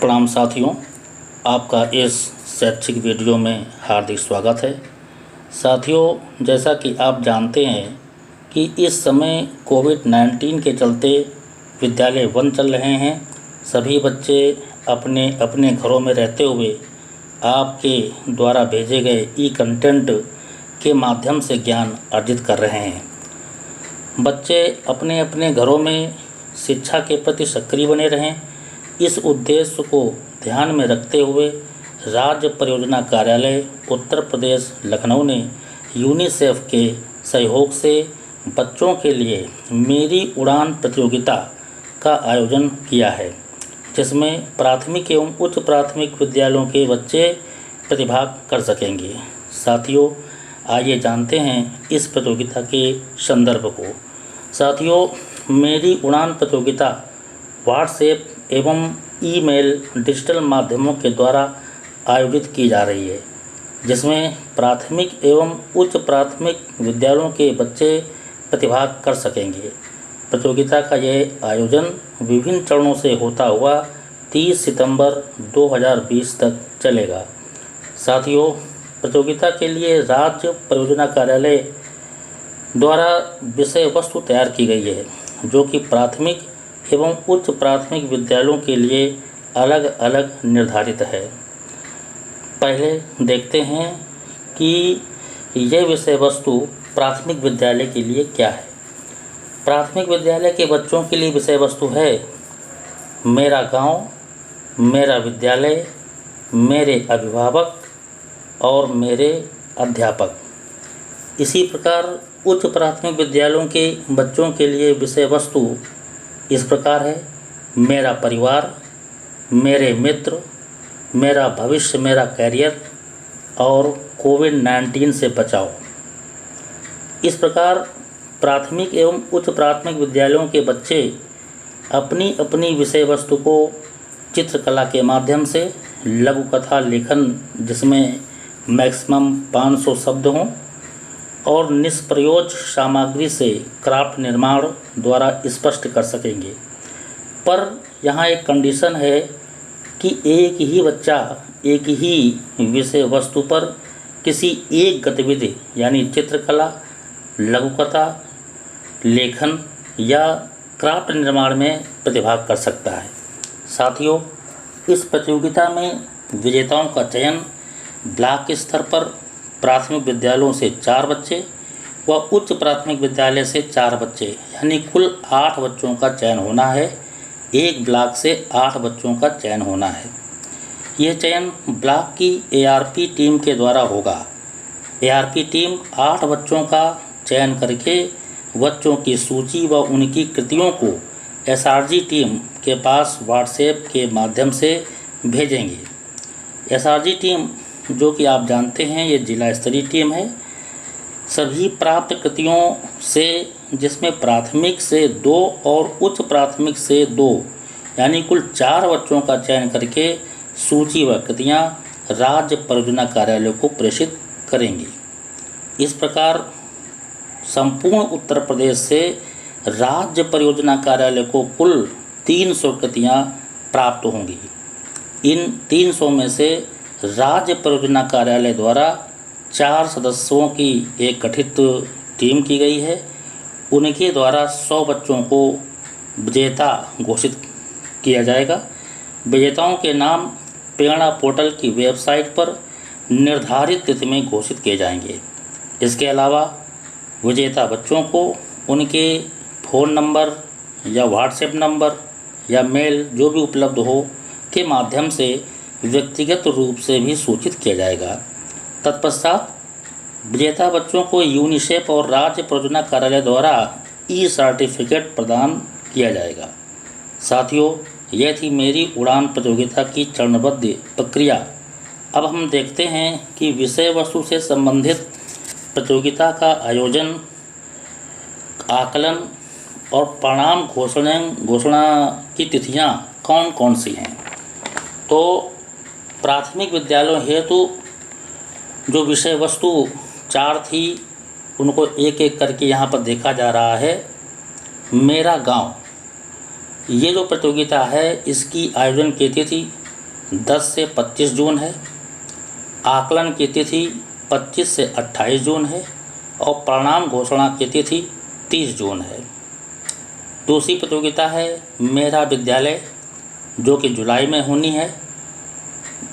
प्रणाम साथियों, आपका इस शैक्षिक वीडियो में हार्दिक स्वागत है। साथियों, जैसा कि आप जानते हैं कि इस समय कोविड-19 के चलते विद्यालय बंद चल रहे हैं। सभी बच्चे अपने अपने घरों में रहते हुए आपके द्वारा भेजे गए कंटेंट के माध्यम से ज्ञान अर्जित कर रहे हैं। बच्चे अपने अपने घरों में शिक्षा के प्रति सक्रिय बने रहें, इस उद्देश्य को ध्यान में रखते हुए राज्य परियोजना कार्यालय उत्तर प्रदेश लखनऊ ने यूनिसेफ के सहयोग से बच्चों के लिए मेरी उड़ान प्रतियोगिता का आयोजन किया है, जिसमें प्राथमिक एवं उच्च प्राथमिक विद्यालयों के बच्चे प्रतिभाग कर सकेंगे। साथियों, आइए जानते हैं इस प्रतियोगिता के संदर्भ को। साथियों, मेरी उड़ान प्रतियोगिता व्हाट्सएप एवं ईमेल डिजिटल माध्यमों के द्वारा आयोजित की जा रही है, जिसमें प्राथमिक एवं उच्च प्राथमिक विद्यालयों के बच्चे प्रतिभाग कर सकेंगे। प्रतियोगिता का यह आयोजन विभिन्न चरणों से होता हुआ 30 सितंबर 2020 तक चलेगा। साथियों, प्रतियोगिता के लिए राज्य परियोजना कार्यालय द्वारा विषय वस्तु तैयार की गई है, जो कि प्राथमिक एवं उच्च प्राथमिक विद्यालयों के लिए अलग अलग निर्धारित है। पहले देखते हैं कि यह विषय वस्तु प्राथमिक विद्यालय के लिए क्या है। प्राथमिक विद्यालय के बच्चों के लिए विषय वस्तु है मेरा गांव, मेरा विद्यालय, मेरे अभिभावक और मेरे अध्यापक। इसी प्रकार उच्च प्राथमिक विद्यालयों के बच्चों के लिए विषय वस्तु इस प्रकार है मेरा परिवार, मेरे मित्र, मेरा भविष्य, मेरा कैरियर और कोविड-19 से बचाव। इस प्रकार प्राथमिक एवं उच्च प्राथमिक विद्यालयों के बच्चे अपनी अपनी विषय वस्तु को चित्रकला के माध्यम से लघु कथा लेखन, जिसमें मैक्सिमम 500 शब्द हों, और निष्प्रयोज्य सामग्री से क्राफ्ट निर्माण द्वारा स्पष्ट कर सकेंगे। पर यहाँ एक कंडीशन है कि एक ही बच्चा एक ही विषय वस्तु पर किसी एक गतिविधि यानी चित्रकला, लघुकथा, लेखन या क्राफ्ट निर्माण में प्रतिभाग कर सकता है। साथियों, इस प्रतियोगिता में विजेताओं का चयन ब्लॉक स्तर पर प्राथमिक विद्यालयों से 4 बच्चे व उच्च प्राथमिक विद्यालय से 4 बच्चे यानी कुल 8 बच्चों का चयन होना है। एक ब्लॉक से 8 बच्चों का चयन होना है। यह चयन ब्लॉक की एआरपी टीम के द्वारा होगा। एआरपी टीम 8 बच्चों का चयन करके बच्चों की सूची व उनकी कृतियों को एसआरजी टीम के पास व्हाट्सएप के माध्यम से भेजेंगे। एसआरजी टीम, जो कि आप जानते हैं, ये जिला स्तरीय टीम है। सभी प्राप्त कृतियों से, जिसमें प्राथमिक से 2 और उच्च प्राथमिक से 2 यानी कुल 4 बच्चों का चयन करके सूची व कृतियाँ राज्य परियोजना कार्यालय को प्रेषित करेंगी। इस प्रकार संपूर्ण उत्तर प्रदेश से राज्य परियोजना कार्यालय को कुल 300 कृतियाँ प्राप्त होंगी। इन 300 में से राज्य परियोजना कार्यालय द्वारा 4 सदस्यों की एक गठित टीम की गई है। उनके द्वारा 100 बच्चों को विजेता घोषित किया जाएगा। विजेताओं के नाम प्रेरणा पोर्टल की वेबसाइट पर निर्धारित तिथि में घोषित किए जाएंगे। इसके अलावा विजेता बच्चों को उनके फ़ोन नंबर या व्हाट्सएप नंबर या मेल जो भी उपलब्ध हो के माध्यम से व्यक्तिगत रूप से भी सूचित किया जाएगा। तत्पश्चात विजेता बच्चों को यूनिसेफ और राज्य परियोजना कार्यालय द्वारा सर्टिफिकेट प्रदान किया जाएगा। साथियों, यह थी मेरी उड़ान प्रतियोगिता की चरणबद्ध प्रक्रिया। अब हम देखते हैं कि विषय वस्तु से संबंधित प्रतियोगिता का आयोजन, आकलन और परिणाम घोषणा की तिथियां कौन कौन सी हैं। तो प्राथमिक विद्यालयों हेतु जो विषय वस्तु 4 थी, उनको एक एक करके यहाँ पर देखा जा रहा है। मेरा गांव, ये जो प्रतियोगिता है इसकी आयोजन की तिथि 10 से 25 जून है। आकलन की तिथि 25 से 28 जून है और परिणाम घोषणा की तिथि 30 जून है। दूसरी प्रतियोगिता है मेरा विद्यालय, जो कि जुलाई में होनी है।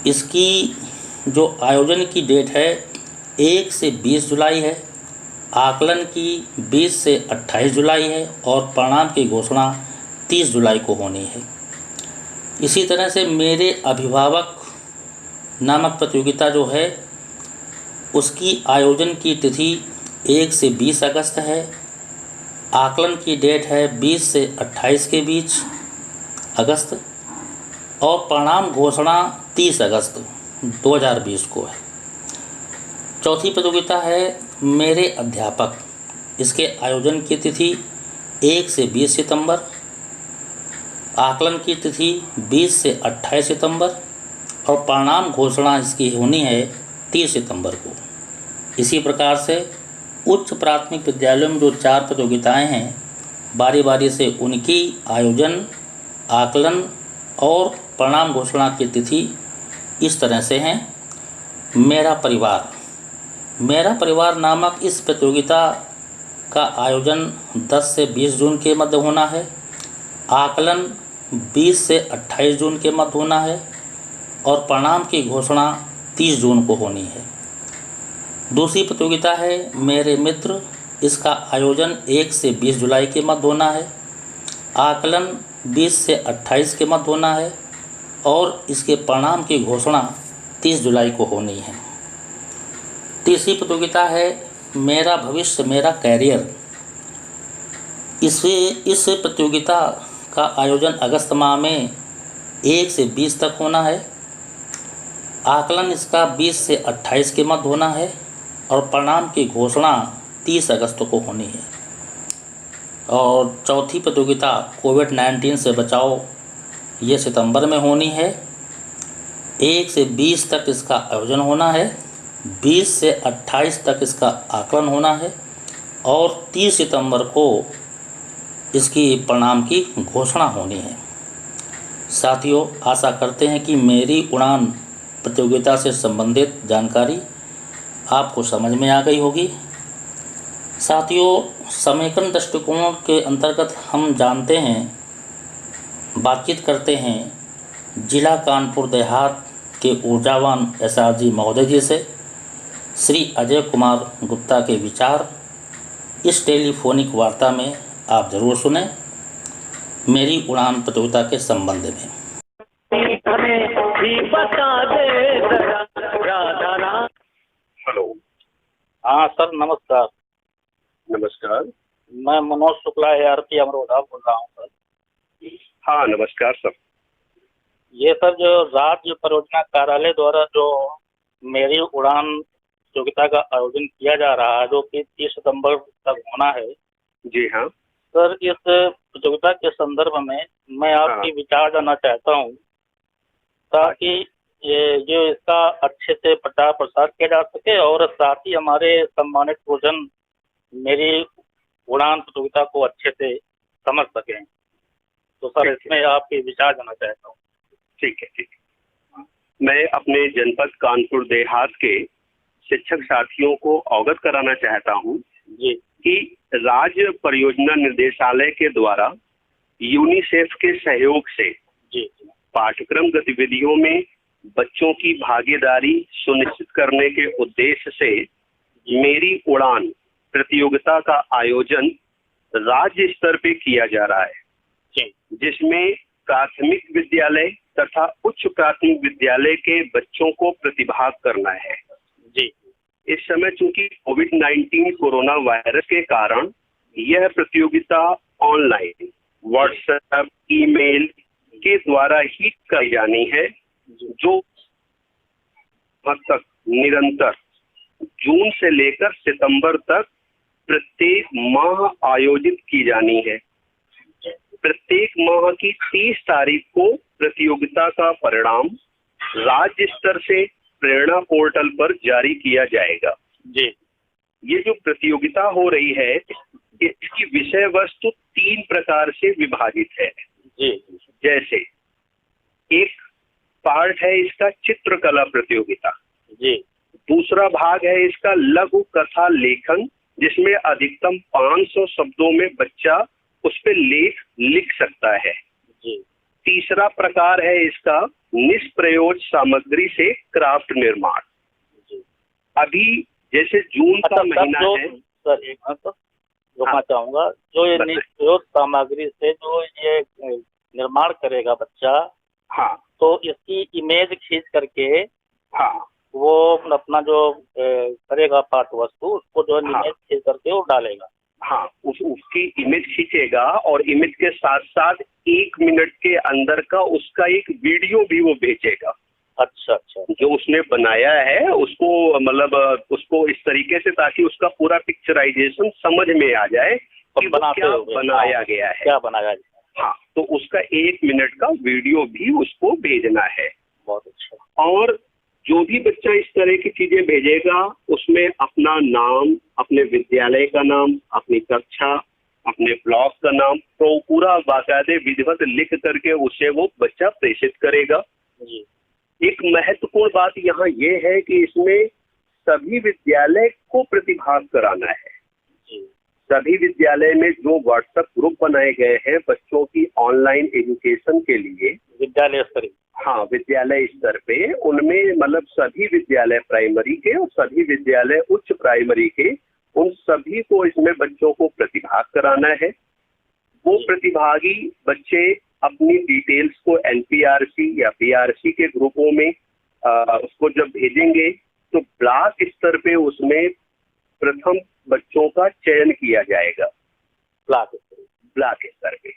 इसकी जो आयोजन की डेट है 1 से 20 जुलाई है। आकलन की 20 से 28 जुलाई है और परिणाम की घोषणा 30 जुलाई को होनी है। इसी तरह से मेरे अभिभावक नामक प्रतियोगिता जो है उसकी आयोजन की तिथि 1 से 20 अगस्त है। आकलन की डेट है 20 से 28 के बीच अगस्त और परिणाम घोषणा 30 अगस्त 2020 को है। चौथी प्रतियोगिता है मेरे अध्यापक। इसके आयोजन की तिथि 1 से 20 सितंबर, आकलन की तिथि 20 से 28 सितंबर और परिणाम घोषणा इसकी होनी है 30 सितंबर को। इसी प्रकार से उच्च प्राथमिक विद्यालयों में जो 4 प्रतियोगिताएं हैं, बारी बारी से उनकी आयोजन, आकलन और परिणाम घोषणा की तिथि इस तरह से हैं। मेरा परिवार नामक इस प्रतियोगिता का आयोजन 10 से 20 जून के मध्य होना है। आकलन 20 से 28 जून के मध्य होना है और परिणाम की घोषणा 30 जून को होनी है। दूसरी प्रतियोगिता है मेरे मित्र। इसका आयोजन 1 से 20 जुलाई के मध्य होना है। आकलन 20 से 28 के मध्य होना है और इसके परिणाम की घोषणा 30 जुलाई को होनी है। तीसरी प्रतियोगिता है मेरा भविष्य मेरा कैरियर। इस प्रतियोगिता का आयोजन अगस्त माह में 1 से 20 तक होना है। आकलन इसका 20 से 28 के मध्य होना है और परिणाम की घोषणा 30 अगस्त को होनी है। और चौथी प्रतियोगिता कोविड-19 से बचाओ, ये सितंबर में होनी है। 1 से 20 तक इसका आयोजन होना है, 20 से 28 तक इसका आकलन होना है और 30 सितंबर को इसकी परिणाम की घोषणा होनी है। साथियों, आशा करते हैं कि मेरी उड़ान प्रतियोगिता से संबंधित जानकारी आपको समझ में आ गई होगी। साथियों, समेकन दृष्टिकोण के अंतर्गत हम जानते हैं, बातचीत करते हैं जिला कानपुर देहात के ऊर्जावान SRG महोदय जी से। श्री अजय कुमार गुप्ता के विचार इस टेलीफोनिक वार्ता में आप जरूर सुने मेरी उड़ान प्रतियोगिता के संबंध में। हेलो। हाँ सर, नमस्कार। नमस्कार। मैं मनोज शुक्ला ARP अमरोहा बोल रहा हूँ सर। हाँ, नमस्कार सर। ये सर जो राज्य परियोजना कार्यालय द्वारा जो मेरी उड़ान प्रतियोगिता का आयोजन किया जा रहा है, जो कि 30 सितंबर तक होना है। जी हाँ सर, इस प्रतियोगिता के संदर्भ में मैं आपकी विचार जानना चाहता हूँ, ताकि ये जो इसका अच्छे से प्रचार प्रसार किया जा सके और साथ ही हमारे सम्मानित भोजन मेरी उड़ान प्रतियोगिता को अच्छे से समझ सकें। तो सर, इसमें आपके विचार जानना चाहता हूँ। ठीक है। मैं अपने जनपद कानपुर देहात के शिक्षक साथियों को अवगत कराना चाहता हूँ जी कि राज्य परियोजना निर्देशालय के द्वारा यूनिसेफ के सहयोग से जी पाठ्यक्रम गतिविधियों में बच्चों की भागीदारी सुनिश्चित करने के उद्देश्य से मेरी उड़ान प्रतियोगिता का आयोजन राज्य स्तर पे किया जा रहा है, जिसमें प्राथमिक विद्यालय तथा उच्च प्राथमिक विद्यालय के बच्चों को प्रतिभाग करना है। जी इस समय चूंकि कोविड-19 कोरोना वायरस के कारण यह प्रतियोगिता ऑनलाइन व्हाट्सएप, ईमेल के द्वारा ही की जानी है, जो तक निरंतर जून से लेकर सितंबर तक प्रत्येक माह आयोजित की जानी है। प्रत्येक माह की 30 तारीख को प्रतियोगिता का परिणाम राज्य स्तर से प्रेरणा पोर्टल पर जारी किया जाएगा। जी ये जो प्रतियोगिता हो रही है, इसकी विषय वस्तु 3 प्रकार से विभाजित है। जी जैसे एक पार्ट है इसका चित्रकला प्रतियोगिता। जी दूसरा भाग है इसका लघु कथा लेखन, जिसमें अधिकतम 500 शब्दों में बच्चा उस पे लेख लिख सकता है। जी तीसरा प्रकार है इसका निष्प्रयोज सामग्री से क्राफ्ट निर्माण। जी। अभी जैसे जून का महीना है सर, एक मिनट तो रुकना हाँ। चाहूंगा। जो ये बताइए। निष्प्रयोग सामग्री से जो ये निर्माण करेगा बच्चा, हाँ तो इसकी इमेज खींच करके हाँ वो अपना जो करेगा पाठ वस्तु, उसको जो हाँ। इमेज खींच करके वो डालेगा। हाँ, उसकी इमेज खींचेगा और इमेज के साथ साथ 1 मिनट के अंदर का उसका एक वीडियो भी वो भेजेगा। अच्छा अच्छा। जो उसने बनाया है उसको, मतलब उसको इस तरीके से, ताकि उसका पूरा पिक्चराइजेशन समझ में आ जाए कि वो क्या बनाया गया है, क्या बनाया गया। हाँ, तो उसका 1 मिनट का वीडियो भी उसको भेजना है। बहुत अच्छा। और जो भी बच्चा इस तरह की चीजें भेजेगा उसमें अपना नाम, अपने विद्यालय का नाम, अपनी कक्षा, अपने ब्लॉक का नाम, तो पूरा बाकायदे विधिवत लिख करके उसे वो बच्चा प्रेषित करेगा। जी। एक महत्वपूर्ण बात यहाँ ये है कि इसमें सभी विद्यालय को प्रतिभाग कराना है। जी। सभी विद्यालय में जो व्हाट्सएप ग्रुप बनाए गए हैं बच्चों की ऑनलाइन एजुकेशन के लिए, विद्यालय स्तरीय, हाँ, विद्यालय स्तर पे, उनमें मतलब सभी विद्यालय प्राइमरी के और सभी विद्यालय उच्च प्राइमरी के, उन सभी को इसमें बच्चों को प्रतिभाग कराना है। वो प्रतिभागी बच्चे अपनी डिटेल्स को एनपीआरसी या पीआरसी के ग्रुपों में उसको जब भेजेंगे तो ब्लॉक स्तर पे उसमें प्रथम बच्चों का चयन किया जाएगा। ब्लॉक स्तर पे,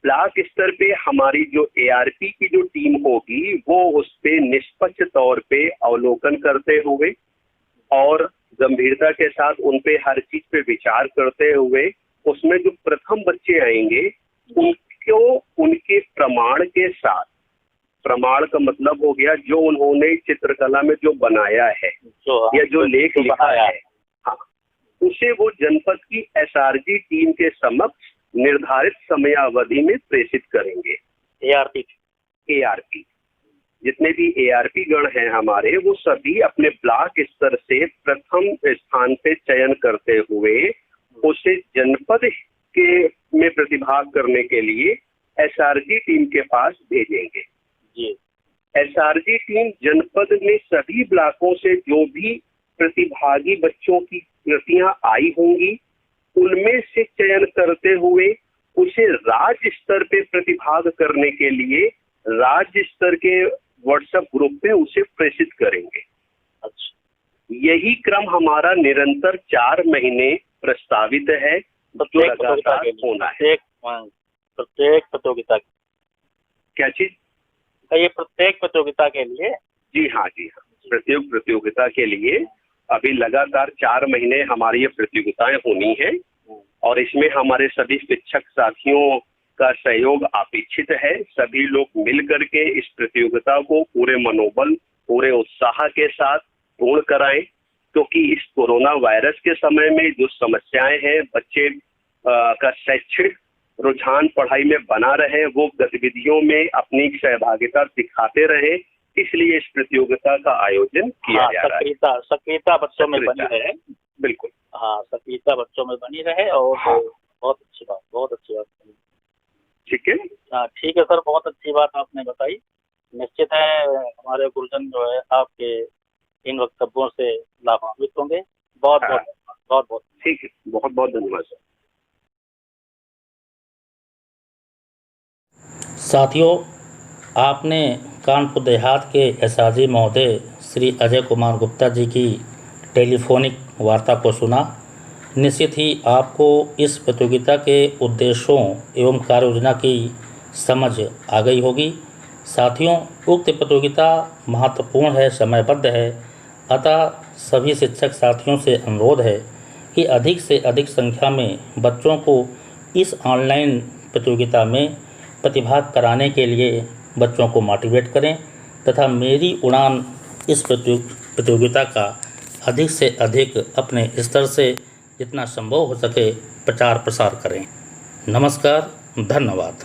ब्लॉक स्तर पे हमारी जो एआरपी की जो टीम होगी वो उस पे निष्पक्ष तौर पे अवलोकन करते हुए और गंभीरता के साथ उन पे हर चीज पे विचार करते हुए उसमें जो प्रथम बच्चे आएंगे उनको उनके प्रमाण के साथ, प्रमाण का मतलब हो गया जो उन्होंने चित्रकला में जो बनाया है या जो लेख लिखा है, हाँ, उसे वो जनपद की एसआरजी टीम के समक्ष निर्धारित समयावधि में प्रेषित करेंगे। एआरपी जितने भी एआरपी गण हैं हमारे, वो सभी अपने ब्लॉक स्तर से प्रथम स्थान पे चयन करते हुए उसे जनपद के में प्रतिभाग करने के लिए एसआरजी टीम के पास भेजेंगे। जी। एसआरजी टीम जनपद में सभी ब्लॉकों से जो भी प्रतिभागी बच्चों की कृतियां आई होंगी उनमें से चयन करते हुए उसे राज्य स्तर पे प्रतिभाग करने के लिए राज्य स्तर के व्हाट्सएप ग्रुप पे उसे प्रेषित करेंगे। अच्छा, यही क्रम हमारा निरंतर 4 महीने प्रस्तावित है, जो लगातार होना है। प्रत्येक प्रतियोगिता, क्या चीज? ये प्रत्येक प्रतियोगिता के लिए? जी हाँ, प्रत्येक प्रतियोगिता के लिए अभी लगातार 4 महीने हमारी ये प्रतियोगिताएं होनी है और इसमें हमारे सभी शिक्षक साथियों का सहयोग अपेक्षित है। सभी लोग मिल करके इस प्रतियोगिता को पूरे मनोबल, पूरे उत्साह के साथ पूर्ण कराएं, क्योंकि इस कोरोना वायरस के समय में जो समस्याएं हैं, बच्चे का शैक्षणिक रुझान पढ़ाई में बना रहे, वो गतिविधियों में अपनी सहभागिता दिखाते रहे, इसलिए इस प्रतियोगिता का आयोजन किया जा रहा है। सक्रियता बच्चों में बनी रहे। बिल्कुल, हाँ, सक्रियता बच्चों में बनी रहे और हाँ। बहुत अच्छी बात। ठीक है, हाँ ठीक है सर, बहुत अच्छी बात आपने बताई। निश्चित है हमारे गुरुजन जो है आपके इन वक्तव्यों से लाभान्वित होंगे। बहुत ठीक है, बहुत बहुत धन्यवाद सर। साथियों, आपने कानपुर देहात के एसआरजी महोदय श्री अजय कुमार गुप्ता जी की टेलीफोनिक वार्ता को सुना। निश्चित ही आपको इस प्रतियोगिता के उद्देश्यों एवं कार्य योजना की समझ आ गई होगी। साथियों, उक्त प्रतियोगिता महत्वपूर्ण है, समयबद्ध है, अतः सभी शिक्षक साथियों से अनुरोध है कि अधिक से अधिक संख्या में बच्चों को इस ऑनलाइन प्रतियोगिता में प्रतिभाग कराने के लिए बच्चों को मोटिवेट करें तथा मेरी उड़ान इस प्रतियोगिता का अधिक से अधिक अपने स्तर से जितना संभव हो सके प्रचार प्रसार करें। नमस्कार, धन्यवाद।